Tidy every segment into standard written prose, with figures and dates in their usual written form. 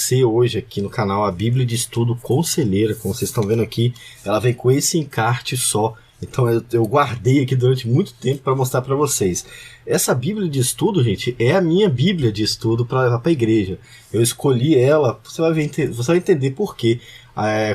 você hoje aqui no canal a Bíblia de Estudo Conselheira. Como vocês estão vendo aqui, ela vem com esse encarte só. Então eu guardei aqui durante muito tempo para mostrar para vocês. Essa Bíblia de Estudo, gente, é a minha Bíblia de Estudo para levar para a igreja. Eu escolhi ela, você vai entender por quê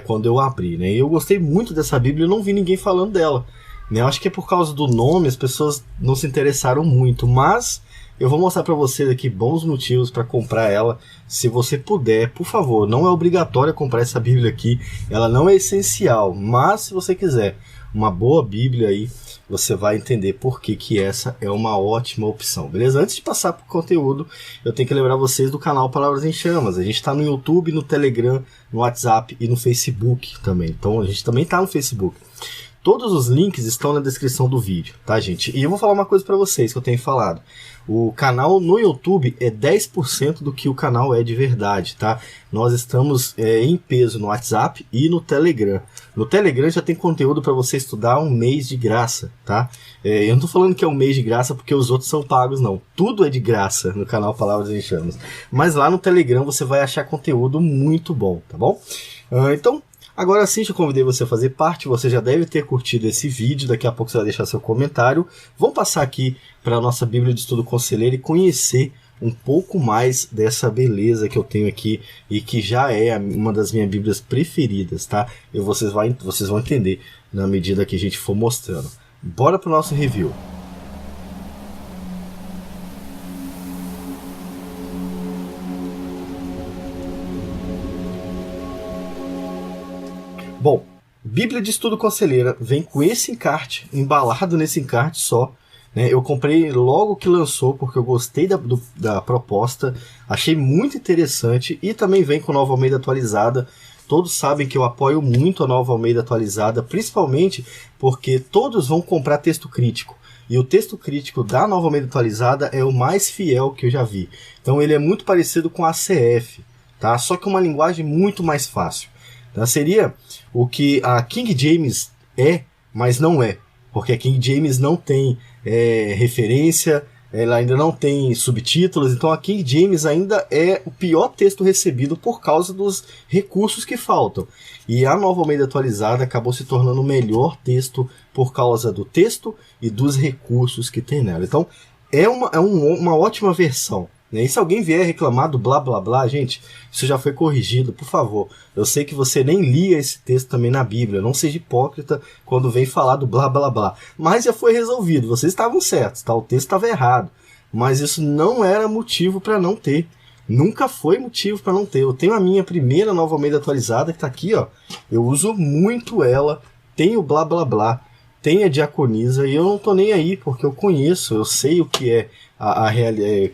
quando eu abrir, né? E eu gostei muito dessa Bíblia, eu não vi ninguém falando dela, né? Eu acho que é por causa do nome, as pessoas não se interessaram muito, mas eu vou mostrar para vocês aqui bons motivos para comprar ela. Se você puder, por favor, não é obrigatório comprar essa Bíblia aqui, ela não é essencial, mas se você quiser uma boa Bíblia aí, você vai entender por que essa é uma ótima opção, beleza? Antes de passar para o conteúdo, eu tenho que lembrar vocês do canal Palavras em Chamas. A gente está no YouTube, no Telegram, no WhatsApp e no Facebook também. Então a gente também está no Facebook. Todos os links estão na descrição do vídeo, tá, gente? E eu vou falar uma coisa para vocês que eu tenho falado. O canal no YouTube é 10% do que o canal é de verdade, tá? Nós estamos em peso no WhatsApp e no Telegram. No Telegram já tem conteúdo para você estudar um mês de graça, tá? Eu não tô falando que é um mês de graça porque os outros são pagos, não. Tudo é de graça no canal Palavras em Chamas. Mas lá no Telegram você vai achar conteúdo muito bom, tá bom? Então, agora sim, eu convidei você a fazer parte, você já deve ter curtido esse vídeo, daqui a pouco você vai deixar seu comentário. Vamos passar aqui para a nossa Bíblia de Estudo Conselheiro e conhecer um pouco mais dessa beleza que eu tenho aqui e que já é uma das minhas Bíblias preferidas, tá? E vocês vão entender na medida que a gente for mostrando. Bora para o nosso review. Bom, Bíblia de Estudo Conselheira vem com esse encarte, embalado nesse encarte só, né? Eu comprei logo que lançou porque eu gostei da proposta, achei muito interessante e também vem com Nova Almeida atualizada. Todos sabem que eu apoio muito a Nova Almeida atualizada, principalmente porque todos vão comprar texto crítico. E o texto crítico da Nova Almeida atualizada é o mais fiel que eu já vi. Então ele é muito parecido com a CF, tá? Só que uma linguagem muito mais fácil. Seria o que a King James é, mas não é, porque a King James não tem referência, ela ainda não tem subtítulos, então a King James ainda é o pior texto recebido por causa dos recursos que faltam. E a Nova Almeida atualizada acabou se tornando o melhor texto por causa do texto e dos recursos que tem nela. Então é uma ótima versão. E se alguém vier reclamar do blá blá blá, gente, isso já foi corrigido, por favor. Eu sei que você nem lia esse texto também na Bíblia, não seja hipócrita quando vem falar do blá blá blá. Mas já foi resolvido, vocês estavam certos, tá? O texto estava errado. Mas isso não era motivo para não ter. Nunca foi motivo para não ter. Eu tenho a minha primeira Nova Almeida atualizada, que está aqui, ó. Eu uso muito ela, tenho blá blá blá, tenho a diaconisa, e eu não tô nem aí, porque eu conheço, eu sei o que é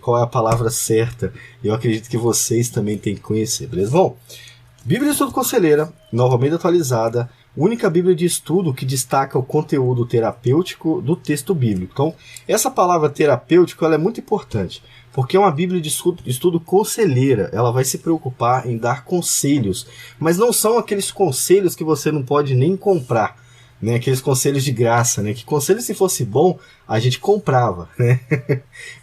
qual é a palavra certa. Eu acredito que vocês também têm que conhecer, beleza? Bom, Bíblia de Estudo Conselheira, Nova Almeida atualizada, única Bíblia de estudo que destaca o conteúdo terapêutico do texto bíblico. Então, essa palavra terapêutico ela é muito importante, porque é uma Bíblia de estudo conselheira. Ela vai se preocupar em dar conselhos, mas não são aqueles conselhos que você não pode nem comprar, né? Aqueles conselhos de graça, né? Que conselho, se fosse bom, a gente comprava, né?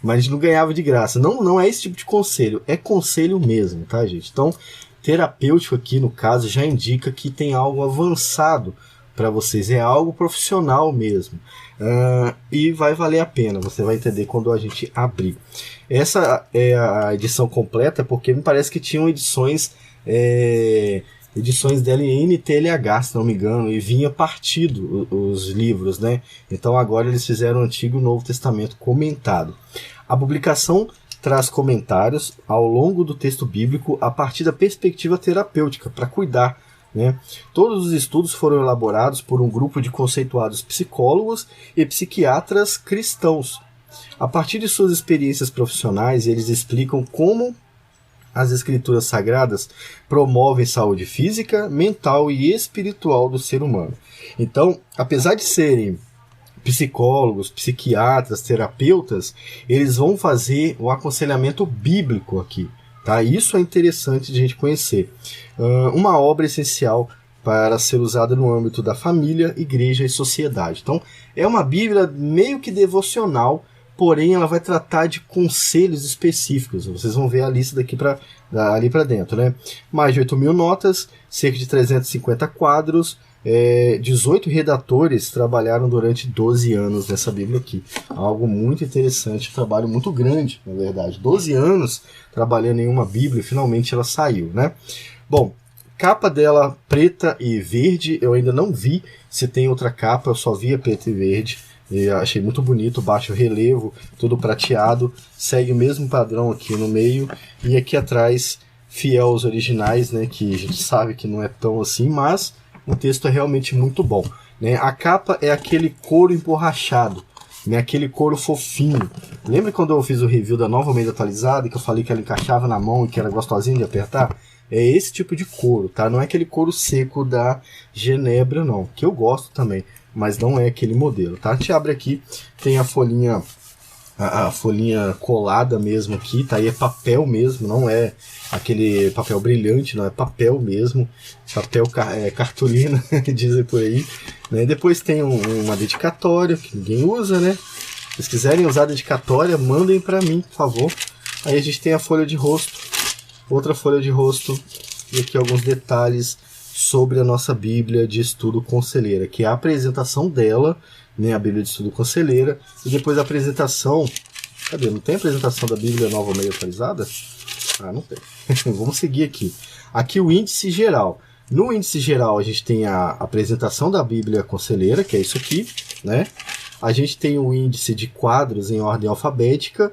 Mas a gente não ganhava de graça. Não é esse tipo de conselho, é conselho mesmo, tá, gente? Então, terapêutico aqui, no caso, já indica que tem algo avançado para vocês, é algo profissional mesmo. E vai valer a pena, você vai entender quando a gente abrir. Essa é a edição completa, porque me parece que tinham edições dela em NTLH, se não me engano, e vinha partido os livros, né? Então agora eles fizeram o Antigo e o Novo Testamento comentado. A publicação traz comentários ao longo do texto bíblico a partir da perspectiva terapêutica, para cuidar, né? Todos os estudos foram elaborados por um grupo de conceituados psicólogos e psiquiatras cristãos. A partir de suas experiências profissionais, eles explicam como as escrituras sagradas promovem saúde física, mental e espiritual do ser humano. Então, apesar de serem psicólogos, psiquiatras, terapeutas, eles vão fazer o aconselhamento bíblico aqui, tá? Isso é interessante de a gente conhecer. Uma obra essencial para ser usada no âmbito da família, igreja e sociedade. Então, é uma Bíblia meio que devocional porém ela vai tratar de conselhos específicos. Vocês vão ver a lista ali para dentro, né? Mais de 8.000 notas, cerca de 350 quadros, 18 redatores trabalharam durante 12 anos nessa Bíblia aqui. Algo muito interessante, um trabalho muito grande, na verdade. 12 anos trabalhando em uma Bíblia e finalmente ela saiu, né? Bom, capa dela preta e verde, eu ainda não vi se tem outra capa, eu só vi a preta e verde. E achei muito bonito, baixo relevo, tudo prateado, segue o mesmo padrão aqui no meio, e aqui atrás, fiel aos originais, né, que a gente sabe que não é tão assim, mas o texto é realmente muito bom, né? A capa é aquele couro emborrachado, né, aquele couro fofinho. Lembra quando eu fiz o review da Nova Almeida Atualizada, que eu falei que ela encaixava na mão e que era gostosinho de apertar? É esse tipo de couro, tá? Não é aquele couro seco da Genebra, não, que eu gosto também, mas não é aquele modelo, tá? A gente abre aqui, tem a folhinha colada mesmo aqui, tá? Aí é papel mesmo, não é aquele papel brilhante, não é papel mesmo, papel cartolina, dizem por aí, né? Depois tem uma dedicatória, que ninguém usa, né? Se vocês quiserem usar a dedicatória, mandem para mim, por favor. Aí a gente tem a folha de rosto, outra folha de rosto, e aqui alguns detalhes sobre a nossa Bíblia de Estudo Conselheira, que é a apresentação dela, né, a Bíblia de Estudo Conselheira, e depois a apresentação... Cadê? Não tem apresentação da Bíblia Nova Almeida Atualizada? Ah, não tem. Vamos seguir aqui. Aqui o índice geral. No índice geral a gente tem a apresentação da Bíblia Conselheira, que é isso aqui, né? A gente tem o índice de quadros em ordem alfabética,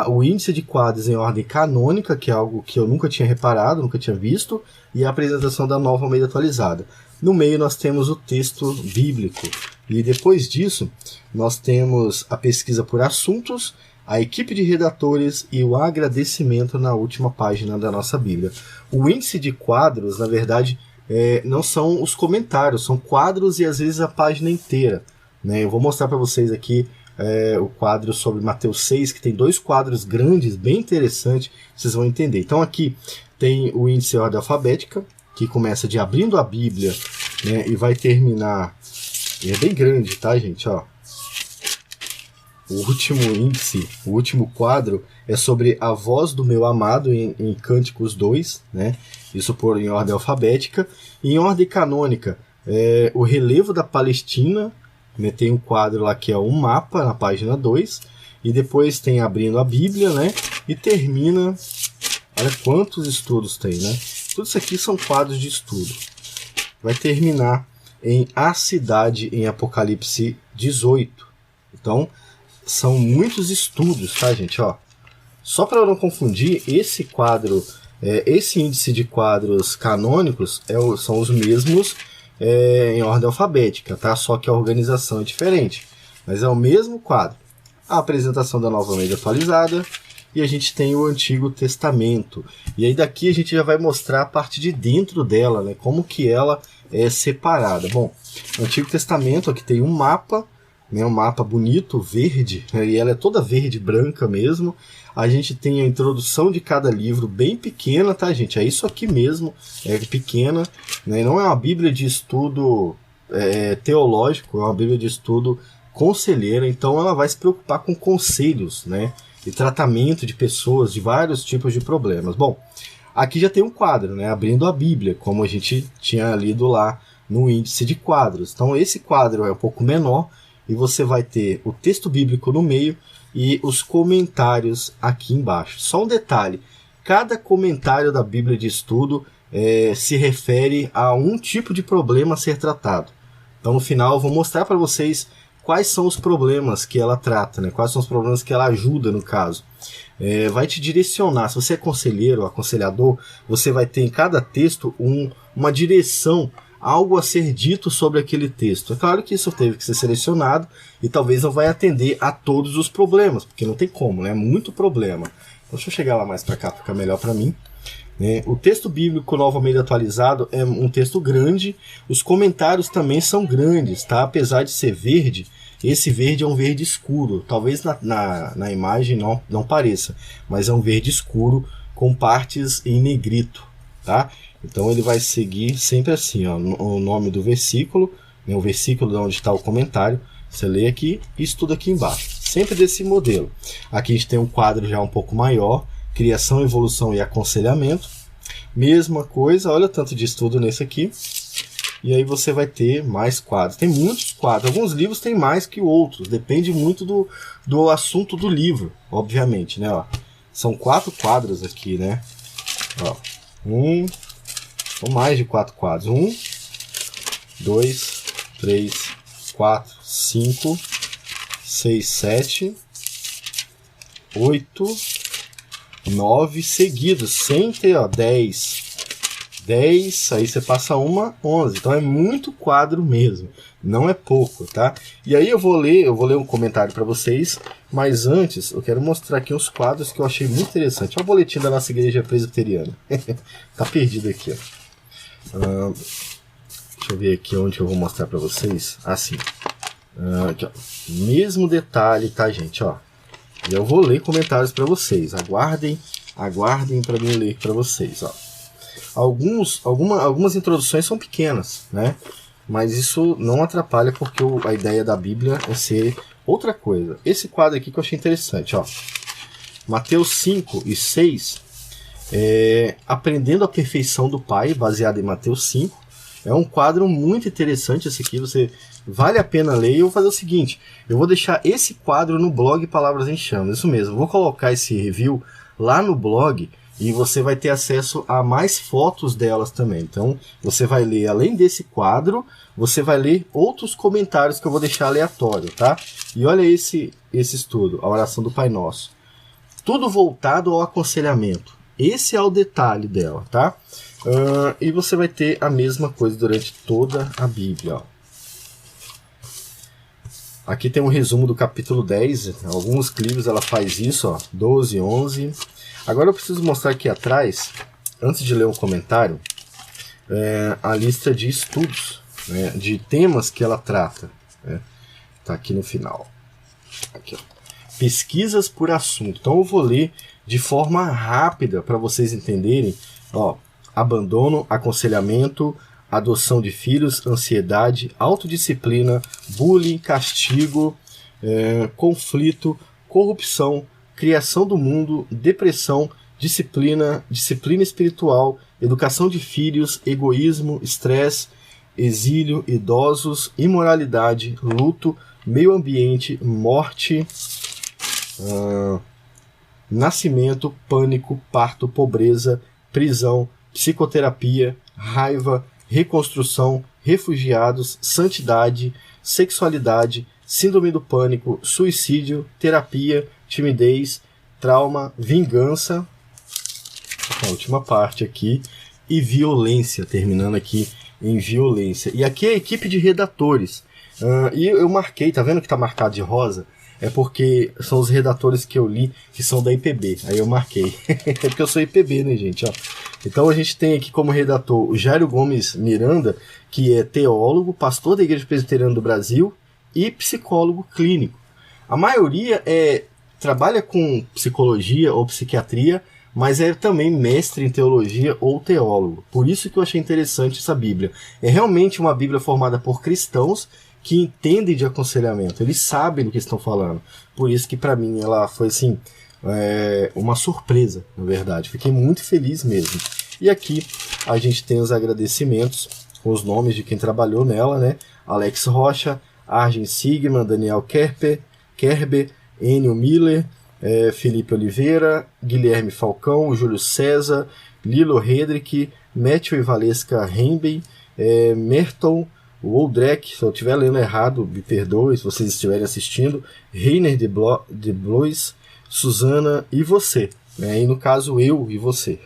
o índice de quadros em ordem canônica, que é algo que eu nunca tinha reparado, nunca tinha visto, e a apresentação da Nova Almeida Atualizada. No meio nós temos o texto bíblico, e depois disso nós temos a pesquisa por assuntos, a equipe de redatores e o agradecimento na última página da nossa Bíblia. O índice de quadros, na verdade, não são os comentários, são quadros e às vezes a página inteira, né? Eu vou mostrar para vocês aqui o quadro sobre Mateus 6, que tem 2 quadros grandes, bem interessante, vocês vão entender. Então aqui tem o índice em ordem alfabética, que começa de abrindo a Bíblia, né, e vai terminar, é bem grande, tá, gente? Ó. O último índice, o último quadro é sobre a voz do meu amado em Cânticos 2, né? Isso por em ordem alfabética. E em ordem canônica, o relevo da Palestina, né? Tem um quadro lá que é um mapa na página 2, e depois tem abrindo a Bíblia, né? E termina, olha quantos estudos tem, né? Tudo isso aqui são quadros de estudo. Vai terminar em A Cidade em Apocalipse 18. Então, são muitos estudos, tá, gente? Ó, só para eu não confundir, esse quadro, esse índice de quadros canônicos são os mesmos em ordem alfabética, tá? Só que a organização é diferente. Mas é o mesmo quadro. A apresentação da Nova Almeida Atualizada, e a gente tem o Antigo Testamento. E aí daqui a gente já vai mostrar a parte de dentro dela, né? Como que ela é separada. Bom, o Antigo Testamento aqui tem um mapa, né? Um mapa bonito, verde, né? E ela é toda verde, branca mesmo. A gente tem a introdução de cada livro, bem pequena, tá, gente? É isso aqui mesmo, é pequena, né? Não é uma Bíblia de estudo teológico, é uma Bíblia de estudo conselheira, então ela vai se preocupar com conselhos, né? E tratamento de pessoas, de vários tipos de problemas. Bom, aqui já tem um quadro, né? Abrindo a Bíblia, como a gente tinha lido lá no índice de quadros. Então esse quadro é um pouco menor e você vai ter o texto bíblico no meio e os comentários aqui embaixo. Só um detalhe, cada comentário da Bíblia de estudo se refere a um tipo de problema a ser tratado. Então no final eu vou mostrar para vocês quais são os problemas que ela trata, né? Quais são os problemas que ela ajuda no caso. Vai te direcionar, se você é conselheiro, aconselhador, você vai ter em cada texto uma direção, algo a ser dito sobre aquele texto. É claro que isso teve que ser selecionado e talvez não vai atender a todos os problemas, porque não tem como, né? É muito problema. Então, deixa eu chegar lá mais para cá, ficar melhor para mim. O texto bíblico Nova Almeida Atualizado é um texto grande, os comentários também são grandes, tá? Apesar de ser verde, esse verde é um verde escuro, talvez na imagem não pareça, mas é um verde escuro com partes em negrito, tá? Então ele vai seguir sempre assim, ó, o nome do versículo, né, o versículo de onde está o comentário, você lê aqui e estuda aqui embaixo, sempre desse modelo. Aqui a gente tem um quadro já um pouco maior, criação, evolução e aconselhamento. Mesma coisa, olha o tanto de estudo nesse aqui. E aí você vai ter mais quadros. Tem muitos quadros. Alguns livros tem mais que outros. Depende muito do assunto do livro, obviamente, né? Ó, são 4 quadros aqui, né? Ó, são mais de 4 quadros. 1, 2, 3, 4, 5, 6, 7, 8, 9 seguidos, sem ter, ó, 10, aí você passa 11, então é muito quadro mesmo, não é pouco, tá? E aí eu vou ler um comentário para vocês, mas antes eu quero mostrar aqui uns quadros que eu achei muito interessante. Olha o boletim da nossa igreja presbiteriana, tá perdido aqui, ó. Deixa eu ver aqui onde eu vou mostrar para vocês, assim, aqui, ó. Mesmo detalhe, tá, gente, ó. E eu vou ler comentários para vocês. Aguardem para mim ler para vocês. Ó. Algumas introduções são pequenas, né? Mas isso não atrapalha porque a ideia da Bíblia é ser outra coisa. Esse quadro aqui que eu achei interessante, ó. Mateus 5 e 6, Aprendendo a Perfeição do Pai, baseado em Mateus 5. É um quadro muito interessante esse aqui, vale a pena ler. E eu vou fazer o seguinte, eu vou deixar esse quadro no blog Palavras em Chamas, isso mesmo, eu vou colocar esse review lá no blog e você vai ter acesso a mais fotos delas também. Então você vai ler, além desse quadro, você vai ler outros comentários que eu vou deixar aleatório, tá? E olha esse estudo, a oração do Pai Nosso. Tudo voltado ao aconselhamento. Esse é o detalhe dela, tá? E você vai ter a mesma coisa durante toda a Bíblia. Ó. Aqui tem um resumo do capítulo 10. Alguns livros ela faz isso, ó, 12, 11. Agora eu preciso mostrar aqui atrás, antes de ler um comentário, a lista de estudos, né, de temas que ela trata. Né? Tá aqui no final. Aqui, ó. Pesquisas por assunto. Então eu vou ler de forma rápida para vocês entenderem. Ó, abandono, aconselhamento, adoção de filhos, ansiedade, autodisciplina, bullying, castigo, conflito, corrupção, criação do mundo, depressão, disciplina espiritual, educação de filhos, egoísmo, estresse, exílio, idosos, imoralidade, luto, meio ambiente, morte, nascimento, pânico, parto, pobreza, prisão, psicoterapia, raiva, reconstrução, refugiados, santidade, sexualidade, síndrome do pânico, suicídio, terapia, timidez, trauma, vingança, a última parte aqui, e violência, terminando aqui em violência. E aqui é a equipe de redatores. E eu marquei, tá vendo que tá marcado de rosa? É porque são os redatores que eu li, que são da IPB. Aí eu marquei. É porque eu sou IPB, né, gente? Ó. Então a gente tem aqui como redator o Jairo Gomes Miranda, que é teólogo, pastor da Igreja Presbiteriana do Brasil e psicólogo clínico. A maioria trabalha com psicologia ou psiquiatria, mas é também mestre em teologia ou teólogo. Por isso que eu achei interessante essa Bíblia. É realmente uma Bíblia formada por cristãos que entendem de aconselhamento, eles sabem do que estão falando. Por isso que para mim ela foi assim, uma surpresa, na verdade. Fiquei muito feliz mesmo. E aqui a gente tem os agradecimentos com os nomes de quem trabalhou nela, né? Alex Rocha, Arjen Sigman, Daniel Kerber, Enio Miller, Felipe Oliveira, Guilherme Falcão, Júlio César, Lilo Redrick, Matthew e Valesca Hemben, Merton, o Oldrek, se eu estiver lendo errado, me perdoe se vocês estiverem assistindo, Reiner de Blois, Suzana e você, né? E no caso eu e você,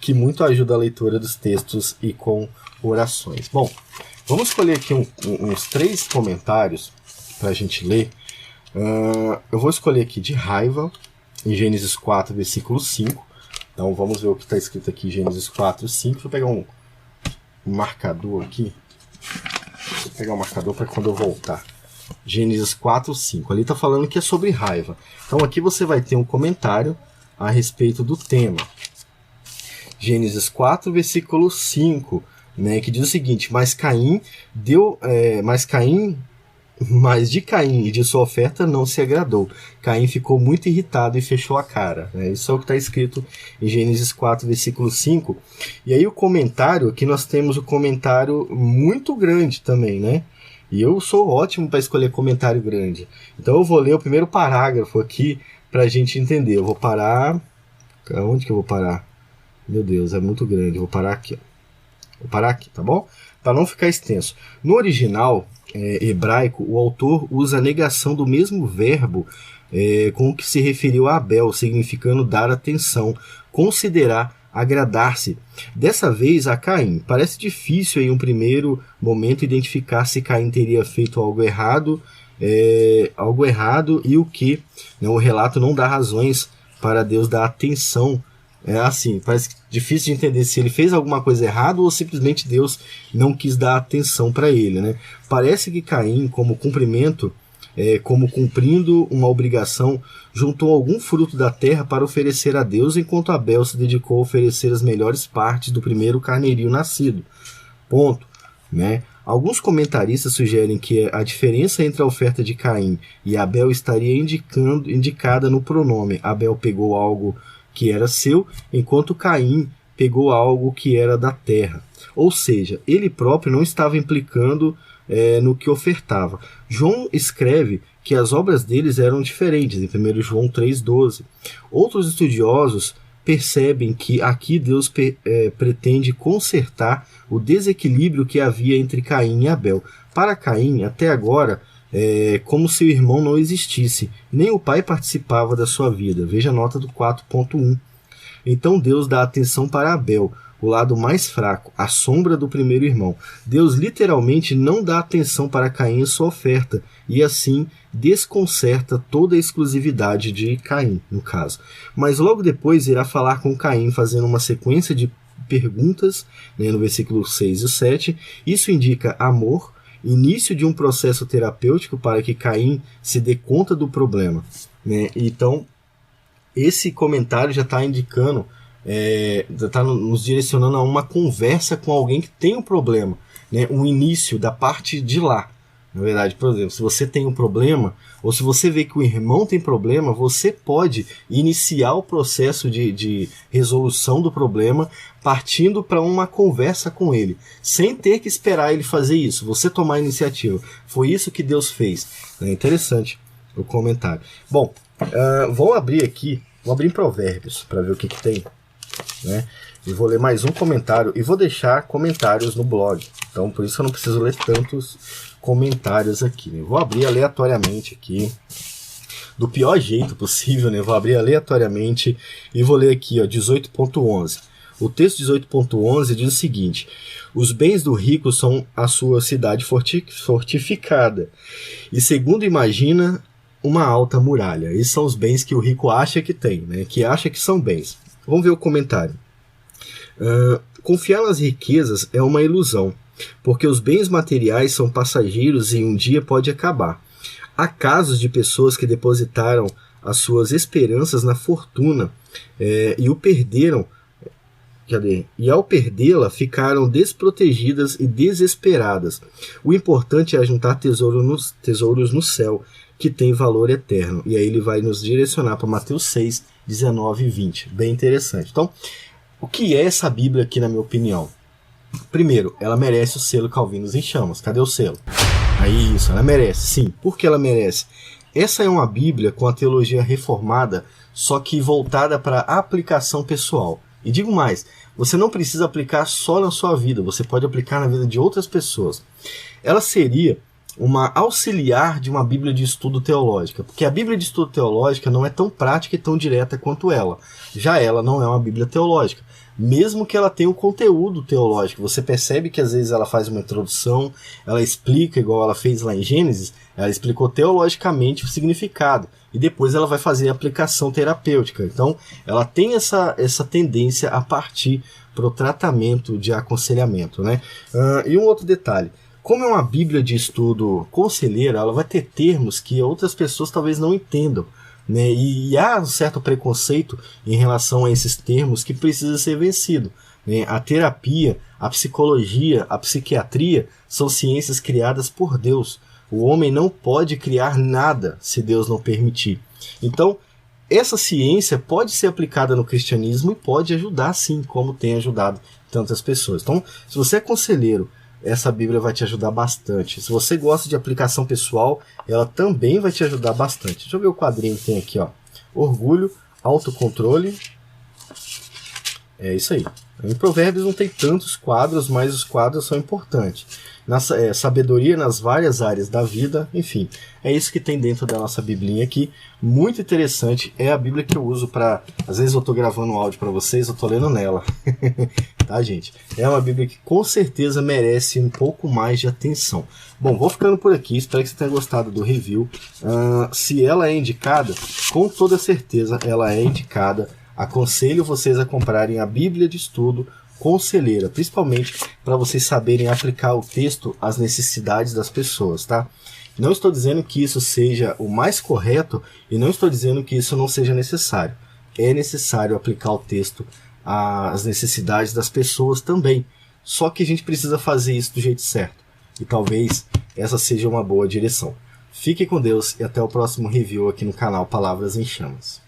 que muito ajuda a leitura dos textos e com orações. Bom, vamos escolher aqui uns 3 comentários para a gente ler. Eu vou escolher aqui de raiva, em Gênesis 4, versículo 5. Então vamos ver o que está escrito aqui em Gênesis 4, 5. Deixa eu pegar um marcador aqui. Vou pegar o marcador para quando eu voltar. Gênesis 4, 5. Ali está falando que é sobre raiva. Então aqui você vai ter um comentário a respeito do tema. Gênesis 4, versículo 5, né, que diz o seguinte: Mas Caim mas de Caim e de sua oferta não se agradou. Caim ficou muito irritado e fechou a cara. Isso é o que está escrito em Gênesis 4, versículo 5. E aí o comentário, aqui nós temos o comentário muito grande também, né? E eu sou ótimo para escolher comentário grande. Então eu vou ler o primeiro parágrafo aqui para a gente entender. Eu vou parar... Onde que eu vou parar? Meu Deus, é muito grande. Eu vou parar aqui. Vou parar aqui, tá bom? Para não ficar extenso. No original hebraico, o autor usa a negação do mesmo verbo com o que se referiu a Abel, significando dar atenção, considerar, agradar-se. Dessa vez a Caim. Parece difícil em um primeiro momento identificar se Caim teria feito algo errado e o que. O relato não dá razões para Deus dar atenção. Parece difícil de entender se ele fez alguma coisa errada ou simplesmente Deus não quis dar atenção para ele, né? Parece que Caim, como cumprindo uma obrigação, juntou algum fruto da terra para oferecer a Deus, enquanto Abel se dedicou a oferecer as melhores partes do primeiro carneirinho nascido. Ponto, né? Alguns comentaristas sugerem que a diferença entre a oferta de Caim e Abel estaria indicada no pronome. Abel pegou algo que era seu, enquanto Caim pegou algo que era da terra. Ou seja, ele próprio não estava implicando no que ofertava. João escreve que as obras deles eram diferentes, em 1 João 3,12. Outros estudiosos percebem que aqui Deus pretende consertar o desequilíbrio que havia entre Caim e Abel. Para Caim, até agora, como se o irmão não existisse, nem o pai participava da sua vida. Veja a nota do 4.1. Então Deus dá atenção para Abel, o lado mais fraco, a sombra do primeiro irmão. Deus literalmente não dá atenção para Caim e sua oferta, e assim desconcerta toda a exclusividade de Caim, no caso. Mas logo depois irá falar com Caim, fazendo uma sequência de perguntas, no versículo 6 e 7. Isso indica amor, início de um processo terapêutico para que Caim se dê conta do problema. Então, esse comentário já está indicando, já está nos direcionando a uma conversa com alguém que tem um problema, um início da parte de lá. Na verdade, por exemplo, se você tem um problema, ou se você vê que o irmão tem problema, você pode iniciar o processo de resolução do problema partindo para uma conversa com ele, sem ter que esperar ele fazer isso, você tomar a iniciativa. Foi isso que Deus fez. É interessante o comentário. Bom, vou abrir aqui, vou abrir em Provérbios para ver o que tem, né? E vou ler mais um comentário e vou deixar comentários no blog. Então, por isso eu não preciso ler tantos comentários aqui, né? Vou abrir aleatoriamente aqui, do pior jeito possível, né? Vou abrir aleatoriamente e vou ler aqui, 18.11. O texto 18.11 diz o seguinte: os bens do rico são a sua cidade fortificada, e segundo imagina, uma alta muralha. Esses são os bens que o rico acha que tem, né? Que acha que são bens. Vamos ver o comentário. Confiar nas riquezas é uma ilusão, porque os bens materiais são passageiros e um dia pode acabar. Há casos de pessoas que depositaram as suas esperanças na fortuna e ao perdê-la ficaram desprotegidas e desesperadas. O importante é ajuntar tesouros no céu, que tem valor eterno. E aí ele vai nos direcionar para Mateus 6, 19 e 20. Bem interessante. Então, o que é essa Bíblia aqui, na minha opinião? Primeiro, ela merece o selo Calvinos em Chamas. Cadê o selo? Aí, isso, ela merece, sim. Por que ela merece? Essa é uma Bíblia com a teologia reformada, só que voltada para a aplicação pessoal. E digo mais, você não precisa aplicar só na sua vida, você pode aplicar na vida de outras pessoas. Ela seria uma auxiliar de uma Bíblia de estudo teológica, porque a Bíblia de estudo teológica não é tão prática e tão direta quanto ela. Já ela não é uma Bíblia teológica, mesmo que ela tenha um conteúdo teológico. Você percebe que às vezes ela faz uma introdução, ela explica, igual ela fez lá em Gênesis, ela explicou teologicamente o significado, e depois ela vai fazer a aplicação terapêutica. Então, ela tem essa tendência a partir para o tratamento de aconselhamento, né? E um outro detalhe, como é uma Bíblia de estudo conselheira, ela vai ter termos que outras pessoas talvez não entendam, né? E há um certo preconceito em relação a esses termos que precisa ser vencido, né? A terapia, a psicologia, a psiquiatria são ciências criadas por Deus. O homem não pode criar nada se Deus não permitir. Então, essa ciência pode ser aplicada no cristianismo e pode ajudar sim, como tem ajudado tantas pessoas. Então, se você é conselheiro, essa Bíblia vai te ajudar bastante. Se você gosta de aplicação pessoal, ela também vai te ajudar bastante. Deixa eu ver o quadrinho que tem aqui, ó. Orgulho, autocontrole. É isso aí. Em Provérbios não tem tantos quadros, mas os quadros são importantes. Sabedoria nas várias áreas da vida, enfim. É isso que tem dentro da nossa biblinha aqui. Muito interessante. É a Bíblia que eu uso para... Às vezes eu estou gravando um áudio para vocês, eu estou lendo nela. Tá, gente? É uma Bíblia que com certeza merece um pouco mais de atenção. Bom, vou ficando por aqui. Espero que você tenha gostado do review. Se ela é indicada, com toda certeza ela é indicada. Aconselho vocês a comprarem a Bíblia de Estudo Conselheira, principalmente para vocês saberem aplicar o texto às necessidades das pessoas, tá? Não estou dizendo que isso seja o mais correto e não estou dizendo que isso não seja necessário. É necessário aplicar o texto às necessidades das pessoas também. Só que a gente precisa fazer isso do jeito certo. E talvez essa seja uma boa direção. Fique com Deus e até o próximo review aqui no canal Palavras em Chamas.